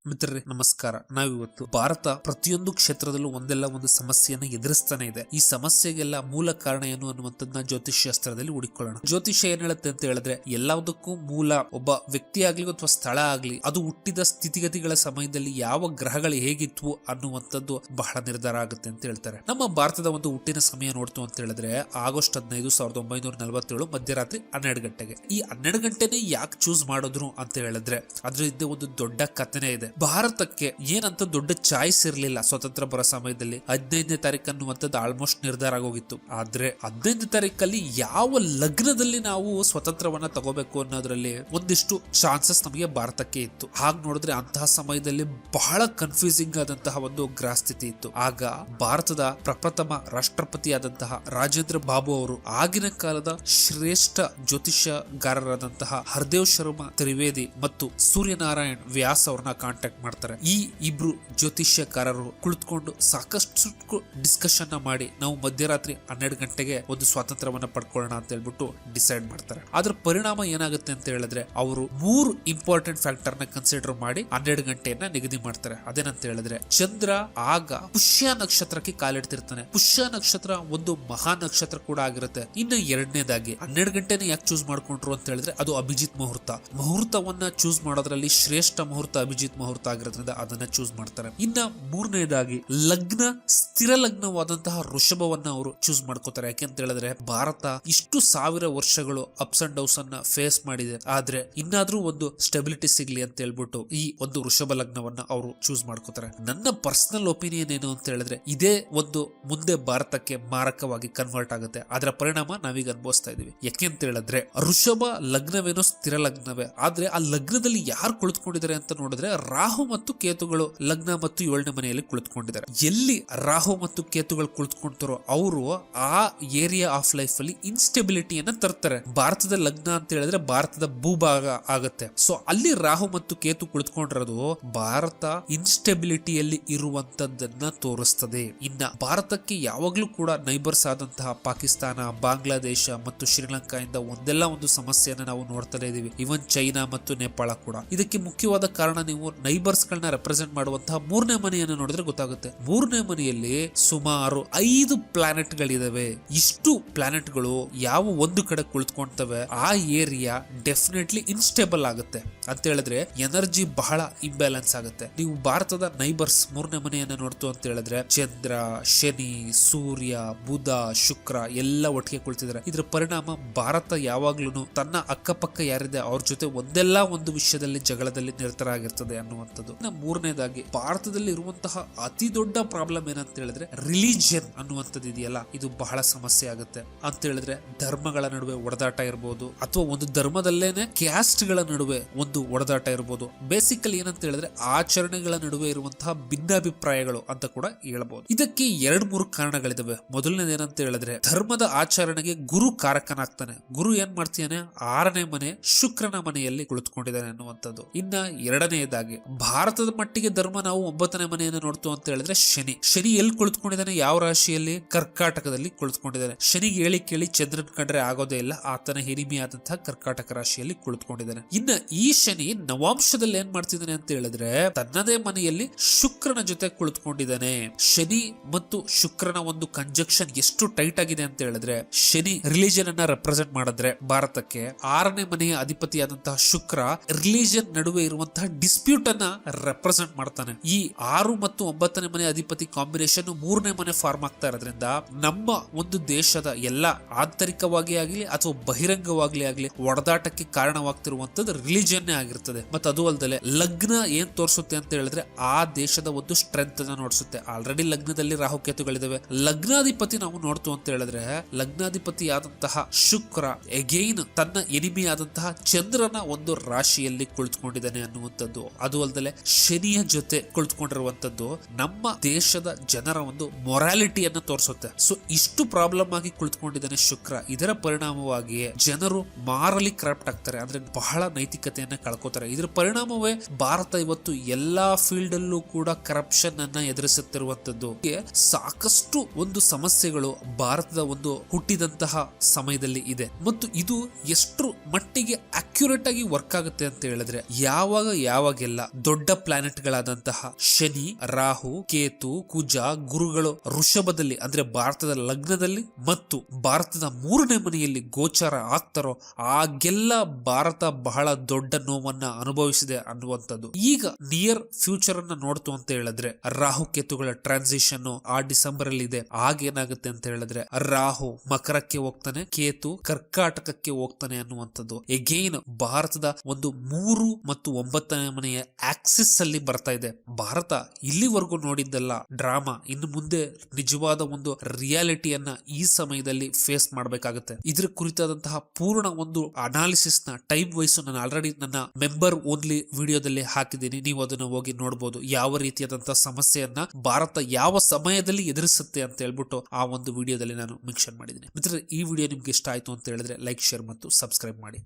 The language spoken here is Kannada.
ಮಿತ್ರರೇ ನಮಸ್ಕಾರ. ನಾವಿವತ್ತು ಭಾರತ ಪ್ರತಿಯೊಂದು ಕ್ಷೇತ್ರದಲ್ಲೂ ಒಂದೆಲ್ಲ ಒಂದು ಸಮಸ್ಯೆಯನ್ನು ಎದುರಿಸ್ತಾನೆ ಇದೆ. ಈ ಸಮಸ್ಯೆಗೆಲ್ಲ ಮೂಲ ಕಾರಣ ಏನು ಅನ್ನುವಂಥದ್ದನ್ನ ಜ್ಯೋತಿಷ್ಯ ಶಾಸ್ತ್ರದಲ್ಲಿ ಹುಡುಕೊಳ್ಳೋಣ. ಜ್ಯೋತಿಷ್ಯ ಏನ್ ಹೇಳುತ್ತೆ ಅಂತ ಹೇಳಿದ್ರೆ, ಎಲ್ಲದಕ್ಕೂ ಮೂಲ ಒಬ್ಬ ವ್ಯಕ್ತಿ ಆಗ್ಲಿ ಅಥವಾ ಸ್ಥಳ ಆಗ್ಲಿ, ಅದು ಹುಟ್ಟಿದ ಸ್ಥಿತಿಗತಿಗಳ ಸಮಯದಲ್ಲಿ ಯಾವ ಗ್ರಹಗಳು ಹೇಗಿತ್ತು ಅನ್ನುವಂಥದ್ದು ಬಹಳ ನಿರ್ಧಾರ ಆಗುತ್ತೆ ಅಂತ ಹೇಳ್ತಾರೆ. ನಮ್ಮ ಭಾರತದ ಒಂದು ಹುಟ್ಟಿನ ಸಮಯ ನೋಡ್ತು ಅಂತ ಹೇಳಿದ್ರೆ ಆಗಸ್ಟ್ 15, 1947 ಮಧ್ಯರಾತ್ರಿ 12 ಗಂಟೆಗೆ. ಈ 12 ಗಂಟೆನೇ ಯಾಕೆ ಚೂಸ್ ಮಾಡಿದ್ರು ಅಂತ ಹೇಳಿದ್ರೆ ಅದ್ರ ಹಿಂದೆ ಒಂದು ದೊಡ್ಡ ಕಥೆನೇ ಇದೆ. ಭಾರತಕ್ಕೆ ಏನಂತ ದೊಡ್ಡ ಚಾಯ್ಸ್ ಇರಲಿಲ್ಲ. ಸ್ವತಂತ್ರ ಬರೋ ಸಮಯದಲ್ಲಿ 15ನೇ ತಾರೀಕು ಅನ್ನುವಂಥದ್ದು ಆಲ್ಮೋಸ್ಟ್ ನಿರ್ಧಾರ ಆಗೋಗಿತ್ತು. ಆದ್ರೆ 15ನೇ ತಾರೀಕಲ್ಲಿ ಯಾವ ಲಗ್ನದಲ್ಲಿ ನಾವು ಸ್ವತಂತ್ರವನ್ನ ತಗೋಬೇಕು ಅನ್ನೋದ್ರಲ್ಲಿ ಒಂದಿಷ್ಟು ಚಾನ್ಸಸ್ ನಮಗೆ ಭಾರತಕ್ಕೆ ಇತ್ತು. ಹಾಗೆ ನೋಡಿದ್ರೆ ಅಂತಹ ಸಮಯದಲ್ಲಿ ಬಹಳ ಕನ್ಫ್ಯೂಸಿಂಗ್ ಆದಂತಹ ಒಂದು ಗ್ರಹ ಸ್ಥಿತಿ ಇತ್ತು. ಆಗ ಭಾರತದ ಪ್ರಪ್ರಥಮ ರಾಷ್ಟ್ರಪತಿಯಾದಂತಹ ರಾಜೇಂದ್ರ ಬಾಬು ಅವರು ಆಗಿನ ಕಾಲದ ಶ್ರೇಷ್ಠ ಜ್ಯೋತಿಷ್ಯಗಾರರಾದಂತಹ ಹರ್ದೇವ್ ಶರ್ಮಾ ತ್ರಿವೇದಿ ಮತ್ತು ಸೂರ್ಯನಾರಾಯಣ್ ವ್ಯಾಸ್ ಅವ್ರನ್ನ ಕಾಂಟ್ಯಾಕ್ಟ್ ಮಾಡ್ತಾರೆ. ಈ ಇಬ್ರು ಜ್ಯೋತಿಷ್ಯಕಾರರು ಕುಳಿತುಕೊಂಡು ಸಾಕಷ್ಟು ಡಿಸ್ಕಷನ್ ಮಾಡಿ ನಾವು ಮಧ್ಯರಾತ್ರಿ 12 ಗಂಟೆಗೆ ಒಂದು ಸ್ವಾತಂತ್ರ್ಯವನ್ನ ಪಡ್ಕೊಳ್ಳೋಣ ಅಂತ ಹೇಳ್ಬಿಟ್ಟು ಡಿಸೈಡ್ ಮಾಡ್ತಾರೆ. ಅದ್ರ ಪರಿಣಾಮ ಏನಾಗುತ್ತೆ ಅಂತ ಹೇಳಿದ್ರೆ ಅವರು 3 ಇಂಪಾರ್ಟೆಂಟ್ ಫ್ಯಾಕ್ಟರ್ ನ ಕನ್ಸಿಡರ್ ಮಾಡಿ 12 ಗಂಟೆಯನ್ನ ನಿಗದಿ ಮಾಡ್ತಾರೆ. ಅದೇನಂತ ಹೇಳಿದ್ರೆ ಚಂದ್ರ ಆಗ ಪುಷ್ಯ ನಕ್ಷತ್ರಕ್ಕೆ ಕಾಲಿಡ್ತಿರ್ತಾನೆ. ಪುಷ್ಯ ನಕ್ಷತ್ರ ಒಂದು ಮಹಾ ನಕ್ಷತ್ರ ಕೂಡ ಆಗಿರುತ್ತೆ. ಇನ್ನು ಎರಡನೇದಾಗಿ 12 ಗಂಟೆನ ಯಾಕೆ ಚೂಸ್ ಮಾಡ್ಕೊಂಡ್ರು ಅಂತ ಹೇಳಿದ್ರೆ ಅದು ಅಭಿಜಿತ್ ಮುಹೂರ್ತ. ಮುಹೂರ್ತವನ್ನ ಚೂಸ್ ಮಾಡೋದ್ರಲ್ಲಿ ಶ್ರೇಷ್ಠ ಮುಹೂರ್ತ ಅಭಿಜಿತ್ ಮುಹೂರ್ತ ಆಗಿರೋದ್ರಿಂದ ಅದನ್ನ ಚೂಸ್ ಮಾಡ್ತಾರೆ. ಇನ್ನ ಮೂರನೇದಾಗಿ ಲಗ್ನ ಸ್ಥಿರ ಲಗ್ನವಾದಂತಹ ಋಷಭವನ್ನ ಅವರು ಚೂಸ್ ಮಾಡ್ಕೋತಾರೆ. ಯಾಕೆ ಅಂತ ಹೇಳಿದ್ರೆ ಭಾರತ ಇಷ್ಟು ಸಾವಿರ ವರ್ಷಗಳು ಅಪ್ಸ್ ಅಂಡ್ ಡೌನ್ಸ್ ಅನ್ನ ಫೇಸ್ ಮಾಡಿದೆ. ಆದ್ರೆ ಇನ್ನಾದ್ರೂ ಒಂದು ಸ್ಟೆಬಿಲಿಟಿ ಸಿಗ್ಲಿ ಅಂತ ಹೇಳ್ಬಿಟ್ಟು ಈ ಒಂದು ಋಷಭ ಲಗ್ನವನ್ನ ಅವರು ಚೂಸ್ ಮಾಡ್ಕೋತಾರೆ. ನನ್ನ ಪರ್ಸನಲ್ ಒಪಿನಿಯನ್ ಏನು ಅಂತ ಹೇಳಿದ್ರೆ ಇದೇ ಒಂದು ಮುಂದೆ ಭಾರತಕ್ಕೆ ಮಾರಕವಾಗಿ ಕನ್ವರ್ಟ್ ಆಗುತ್ತೆ. ಅದರ ಪರಿಣಾಮ ನಾವೀಗ ಅನುಭವಿಸ್ತಾ ಇದೀವಿ. ಯಾಕೆ ಅಂತ ಹೇಳಿದ್ರೆ ಋಷಭ ಲಗ್ನವೇನೋ ಸ್ಥಿರ ಲಗ್ನವೇ, ಆದ್ರೆ ಆ ಲಗ್ನದಲ್ಲಿ ಯಾರು ಕುಳಿತುಕೊಂಡಿದ್ದಾರೆ ಅಂತ ನೋಡಿದ್ರೆ ರಾಹು ಮತ್ತು ಕೇತುಗಳು ಲಗ್ನ ಮತ್ತು 7ನೇ ಮನೆಯಲ್ಲಿ ಕುಳಿತುಕೊಂಡಿದ್ದಾರೆ. ಎಲ್ಲಿ ರಾಹು ಮತ್ತು ಕೇತುಗಳು ಕುಳಿತುಕೊಂತಾರೋ ಅವರು ಆ ಏರಿಯಾ ಆಫ್ ಲೈಫ್ ಅಲ್ಲಿ ಇನ್ಸ್ಟೆಬಿಲಿಟಿಯನ್ನ ತರ್ತಾರೆ. ಭಾರತದ ಲಗ್ನ ಅಂತ ಹೇಳಿದ್ರೆ ಭಾರತದ ಭೂಭಾಗ ಆಗುತ್ತೆ. ಸೊ ಅಲ್ಲಿ ರಾಹು ಮತ್ತು ಕೇತು ಕುಳಿತುಕೊಂಡಿರೋದು ಭಾರತ ಇನ್ಸ್ಟೆಬಿಲಿಟಿಯಲ್ಲಿ ಇರುವಂತದ್ದನ್ನ ತೋರಿಸ್ತದೆ. ಇನ್ನ ಭಾರತಕ್ಕೆ ಯಾವಾಗ್ಲೂ ಕೂಡ ನೈಬರ್ಸ್ ಆದಂತಹ ಪಾಕಿಸ್ತಾನ, ಬಾಂಗ್ಲಾದೇಶ ಮತ್ತು ಶ್ರೀಲಂಕಾ ಇಂದ ಒಂದೆಲ್ಲ ಒಂದು ಸಮಸ್ಯೆಯನ್ನ ನಾವು ನೋಡ್ತಾನೆ ಇದೀವಿ. ಇವನ್ ಚೈನಾ ಮತ್ತು ನೇಪಾಳ ಕೂಡ. ಇದಕ್ಕೆ ಮುಖ್ಯವಾದ ಕಾರಣ ನೀವು ನೈಬರ್ಸ್ ಗಳನ್ನ ರೆಪ್ರೆಸೆಂಟ್ ಮಾಡುವಂತಹ 3ನೇ ಮನೆಯನ್ನು ನೋಡಿದ್ರೆ ಗೊತ್ತಾಗುತ್ತೆ. 3ನೇ ಮನೆಯಲ್ಲಿ ಸುಮಾರು 5 ಪ್ಲಾನೆಟ್ ಗಳಿದಾವೆ. ಇಷ್ಟು ಪ್ಲಾನೆಟ್ ಗಳು ಯಾವ ಒಂದು ಕಡೆ ಕುಳಿತುಕೊಂತವೆ ಆ ಏರಿಯಾ ಡೆಫಿನೆಟ್ಲಿ ಇನ್ಸ್ಟೇಬಲ್ ಆಗುತ್ತೆ ಅಂತ ಹೇಳಿದ್ರೆ ಎನರ್ಜಿ ಬಹಳ ಇಂಬ್ಯಾಲೆನ್ಸ್ ಆಗುತ್ತೆ. ನೀವು ಭಾರತದ ನೈಬರ್ಸ್ 3ನೇ ಮನೆಯನ್ನ ನೋಡ್ತು ಅಂತ ಹೇಳಿದ್ರೆ ಚಂದ್ರ, ಶನಿ, ಸೂರ್ಯ, ಬುಧ, ಶುಕ್ರ ಎಲ್ಲ ಒಟ್ಟಿಗೆ ಕುಳಿತಿದ್ದಾರೆ. ಇದರ ಪರಿಣಾಮ ಭಾರತ ಯಾವಾಗ್ಲೂ ತನ್ನ ಅಕ್ಕಪಕ್ಕ ಯಾರಿದೆ ಅವ್ರ ಜೊತೆ ಒಂದೆಲ್ಲ ಒಂದು ವಿಷಯದಲ್ಲಿ ಜಗಳದಲ್ಲಿ ನಿರತರಾಗಿರ್ತದೆ ಅನ್ನುವಂಥದ್ದು. ಮೂರನೇದಾಗಿ ಭಾರತದಲ್ಲಿ ಇರುವಂತಹ ಅತಿ ದೊಡ್ಡ ಪ್ರಾಬ್ಲಮ್ ಏನಂತ ಹೇಳಿದ್ರೆ ರಿಲಿಜಿಯನ್ ಅನ್ನುವಂಥದ್ದು ಇದೆಯಲ್ಲ, ಇದು ಬಹಳ ಸಮಸ್ಯೆ ಆಗುತ್ತೆ ಅಂತ ಹೇಳಿದ್ರೆ ಧರ್ಮಗಳ ನಡುವೆ ಒಡೆದಾಟ ಇರಬಹುದು ಅಥವಾ ಒಂದು ಧರ್ಮದಲ್ಲೇನೆ ಕ್ಯಾಸ್ಟ್ ಗಳ ನಡುವೆ ಒಂದು ಒಡೆದಾಟ ಇರಬಹುದು. ಬೇಸಿಕಲಿ ಏನಂತ ಹೇಳಿದ್ರೆ ಆಚರಣೆಗಳ ನಡುವೆ ಇರುವಂತಹ ಭಿನ್ನಾಭಿಪ್ರಾಯಗಳು ಅಂತ ಕೂಡ ಹೇಳ್ಬಹುದು. ಇದಕ್ಕೆ 2-3 ಕಾರಣಗಳಿದಾವೆ. ಮೊದಲನೇದು ಏನಂತ ಹೇಳಿದ್ರೆ ಧರ್ಮದ ಆಚರಣೆಗೆ ಗುರು ಕಾರಕನಾಗ್ತಾನೆ. ಗುರು ಏನ್ ಮಾಡ್ತಾನೆ 6ನೇ ಮನೆ ಶುಕ್ರನ ಮನೆಯಲ್ಲಿ ಕುಳಿತುಕೊಂಡಿದ್ದಾನೆ ಅನ್ನುವಂಥದ್ದು. ಇನ್ನ ಎರಡನೆಯದಾಗಿ ಭಾರತದ ಮಟ್ಟಿಗೆ ಧರ್ಮ ನಾವು 9ನೇ ಮನೆಯನ್ನು ನೋಡ್ತು ಅಂತ ಹೇಳಿದ್ರೆ ಶನಿ ಎಲ್ಲಿ ಕುಳಿತುಕೊಂಡಿದ್ದಾನೆ, ಯಾವ ರಾಶಿಯಲ್ಲಿ? ಕರ್ಕಾಟಕದಲ್ಲಿ ಕುಳಿತುಕೊಂಡಿದ್ದಾನೆ. ಶನಿಗೆ ಹೇಳಿ ಕೇಳಿ ಚಂದ್ರನ್ ಕಂಡ್ರೆ ಆಗೋದೇ ಇಲ್ಲ. ಆತನ ಹಿರಿಮೆಯಾದಂತಹ ಕರ್ಕಾಟಕ ರಾಶಿಯಲ್ಲಿ ಕುಳಿತುಕೊಂಡಿದ್ದಾನೆ. ಇನ್ನ ಈ ಶನಿ ನವಾಂಶದಲ್ಲಿ ಏನ್ ಮಾಡ್ತಿದ್ದಾನೆ ಅಂತ ಹೇಳಿದ್ರೆ ತನ್ನದೇ ಮನೆಯಲ್ಲಿ ಶುಕ್ರನ ಜೊತೆ ಕುಳಿತುಕೊಂಡಿದ್ದಾನೆ. ಶನಿ ಮತ್ತು ಶುಕ್ರನ ಒಂದು ಕಂಜಕ್ಷನ್ ಎಷ್ಟು ಟೈಟ್ ಆಗಿದೆ ಅಂತ ಹೇಳಿದ್ರೆ ಶನಿ ರಿಲಿಜನ್ ಅನ್ನ ರೆಪ್ರೆಸೆಂಟ್ ಮಾಡಿದ್ರೆ ಭಾರತಕ್ಕೆ 6ನೇ ಮನೆಯ ಅಧಿಪತಿಯಾದಂತಹ ಶುಕ್ರ ರಿಲಿಜನ್ ನಡುವೆ ಇರುವಂತಹ ಡಿಸ್ಪ್ಯೂಟ್ ಅನ್ನ ರೆಪ್ರೆಸೆಂಟ್ ಮಾಡ್ತಾನೆ. ಈ 6 ಮತ್ತು 9ನೇ ಮನೆ ಅಧಿಪತಿ ಕಾಂಬಿನೇಷನ್ 3ನೇ ಮನೆ ಫಾರ್ಮ್ ಆಗ್ತಾ ಇರೋದ್ರಿಂದ ನಮ್ಮ ಒಂದು ದೇಶದ ಎಲ್ಲ ಆಂತರಿಕವಾಗಿ ಆಗಲಿ ಅಥವಾ ಬಹಿರಂಗವಾಗ್ಲಿ ಆಗ್ಲಿ ಒಡೆದಾಟಕ್ಕೆ ಕಾರಣವಾಗ್ತಿರುವಂತದ್ದು ರಿಲಿಜನ್ ಆಗಿರ್ತದೆ. ಮತ್ತು ಅದು ಅಲ್ಲದೆ ಲಗ್ನ ಏನ್ ತೋರಿಸುತ್ತೆ ಅಂತ ಹೇಳಿದ್ರೆ ಆ ದೇಶದ ಒಂದು ಸ್ಟ್ರೆಂತ್ ಅನ್ನ ನೋಡಿಸುತ್ತೆ. ಆಲ್ರೆಡಿ ಲಗ್ನದಲ್ಲಿ ರಾಹುಕೇತುಗಳಿದಾವೆ. ಲಗ್ನಾಧಿಪತಿ ನಾವು ನೋಡ್ತು ಅಂತ ಹೇಳಿದ್ರೆ ಲಗ್ನಾಧಿಪತಿ ಆದಂತಹ ಶುಕ್ರ ಎಗೈನ್ ತನ್ನ ಎನಿಮಿ ಆದಂತಹ ಚಂದ್ರನ ಒಂದು ರಾಶಿಯಲ್ಲಿ ಕುಳಿತುಕೊಂಡಿದ್ದಾನೆ ಅನ್ನುವಂಥದ್ದು. ಅದು ಅಲ್ಲದೆ ಶನಿಯ ಜೊತೆ ಕುಳಿತುಕೊಂಡಿರುವಂತದ್ದು ನಮ್ಮ ದೇಶದ ಜನರ ಒಂದು ಮೊರಾಲಿಟಿಯನ್ನು ತೋರಿಸುತ್ತೆ. ಸೊ ಇಷ್ಟು ಪ್ರಾಬ್ಲಮ್ ಆಗಿ ಕುಳಿತುಕೊಂಡಿದ್ದಾನೆ ಶುಕ್ರ. ಇದರ ಪರಿಣಾಮವಾಗಿಯೇ ಜನರು ಮಾರಲಿ ಕರಪ್ಟ್ ಆಗ್ತಾರೆ, ಅಂದ್ರೆ ಬಹಳ ನೈತಿಕತೆಯನ್ನ ಕಳ್ಕೋತಾರೆ. ಇದರ ಪರಿಣಾಮವೇ ಭಾರತ ಇವತ್ತು ಎಲ್ಲಾ ಫೀಲ್ಡ್ ಅಲ್ಲೂ ಕೂಡ ಕರಪ್ಷನ್ ಅನ್ನ ಎದುರಿಸುತ್ತಿರುವಂತದ್ದು. ಸಾಕಷ್ಟು ಒಂದು ಸಮಸ್ಯೆಗಳು ಭಾರತದ ಒಂದು ಹುಟ್ಟಿದಂತಹ ಸಮಯದಲ್ಲಿ ಇದೆ. ಮತ್ತು ಇದು ಎಷ್ಟು ಮಟ್ಟಿಗೆ ಅಕ್ಯುರೇಟ್ ಆಗಿ ವರ್ಕ್ ಆಗುತ್ತೆ ಅಂತ ಹೇಳಿದ್ರೆ ಯಾವಾಗೆಲ್ಲ ದೊಡ್ಡ ಪ್ಲಾನೆಟ್ ಗಳಾದಂತಹ ಶನಿ, ರಾಹು, ಕೇತು, ಕುಜ, ಗುರುಗಳು ವೃಷಭದಲ್ಲಿ ಅಂದ್ರೆ ಭಾರತದ ಲಗ್ನದಲ್ಲಿ ಮತ್ತು ಭಾರತದ 3ನೇ ಮನೆಯಲ್ಲಿ ಗೋಚಾರ ಆಗ್ತಾರೋ ಆಗೆಲ್ಲ ಭಾರತ ಬಹಳ ದೊಡ್ಡ ನೋವನ್ನ ಅನುಭವಿಸಿದೆ ಅನ್ನುವಂಥದ್ದು. ಈಗ ನಿಯರ್ ಫ್ಯೂಚರ್ ಅನ್ನ ನೋಡ್ತು ಅಂತ ಹೇಳಿದ್ರೆ ರಾಹು ಕೇತುಗಳ ಟ್ರಾನ್ಸಿಷನ್ ಆ ಡಿಸೆಂಬರ್ ಅಲ್ಲಿ ಇದೆ. ಆಗೇನಾಗುತ್ತೆ ಅಂತ ಹೇಳಿದ್ರೆ ರಾಹು ಮಕರಕ್ಕೆ ಹೋಗ್ತಾನೆ, ಕೇತು ಕರ್ಕಾಟಕಕ್ಕೆ ಹೋಗ್ತಾನೆ ಅನ್ನುವಂಥದ್ದು. ಎಗೈನ್ ಭಾರತದ ಒಂದು 3 ಮತ್ತು 9ನೇ ಮನೆಯ ಆಕ್ಸಿಸ್ ಅಲ್ಲಿ ಬರ್ತಾ ಇದೆ. ಭಾರತ ಇಲ್ಲಿವರೆಗೂ ನೋಡಿದ್ದಲ್ಲ ಡ್ರಾಮಾ, ಇನ್ನು ಮುಂದೆ ನಿಜವಾದ ಒಂದು ರಿಯಾಲಿಟಿಯನ್ನ ಈ ಸಮಯದಲ್ಲಿ ಫೇಸ್ ಮಾಡಬೇಕಾಗುತ್ತೆ. ಇದ್ರ ಕುರಿತಾದಂತಹ ಪೂರ್ಣ ಒಂದು ಅನಾಲಿಸಿಸ್ ನ ಟೈಮ್ ವೈಸ್ ನಾನು ಆಲ್ರೆಡಿ ನನ್ನ ಮೆಂಬರ್ ಓನ್ಲಿ ವಿಡಿಯೋದಲ್ಲಿ ಹಾಕಿದ್ದೀನಿ. ನೀವು ಅದನ್ನ ಹೋಗಿ ನೋಡಬಹುದು. ಯಾವ ರೀತಿಯಾದಂತಹ ಸಮಸ್ಯೆಯನ್ನ ಭಾರತ ಯಾವ ಸಮಯದಲ್ಲಿ ಎದುರಿಸುತ್ತೆ ಅಂತ ಹೇಳ್ಬಿಟ್ಟು ಆ ಒಂದು ವಿಡಿಯೋದಲ್ಲಿ ನಾನು ಮೆನ್ಷನ್ ಮಾಡಿದ್ದೀನಿ. ಮಿತ್ರರೇ, ಈ ವಿಡಿಯೋ ನಿಮ್ಗೆ ಇಷ್ಟ ಆಯ್ತು ಅಂತ ಹೇಳಿದ್ರೆ ಲೈಕ್, ಶೇರ್ ಮತ್ತು ಸಬ್ಸ್ಕ್ರೈಬ್ ಮಾಡಿ.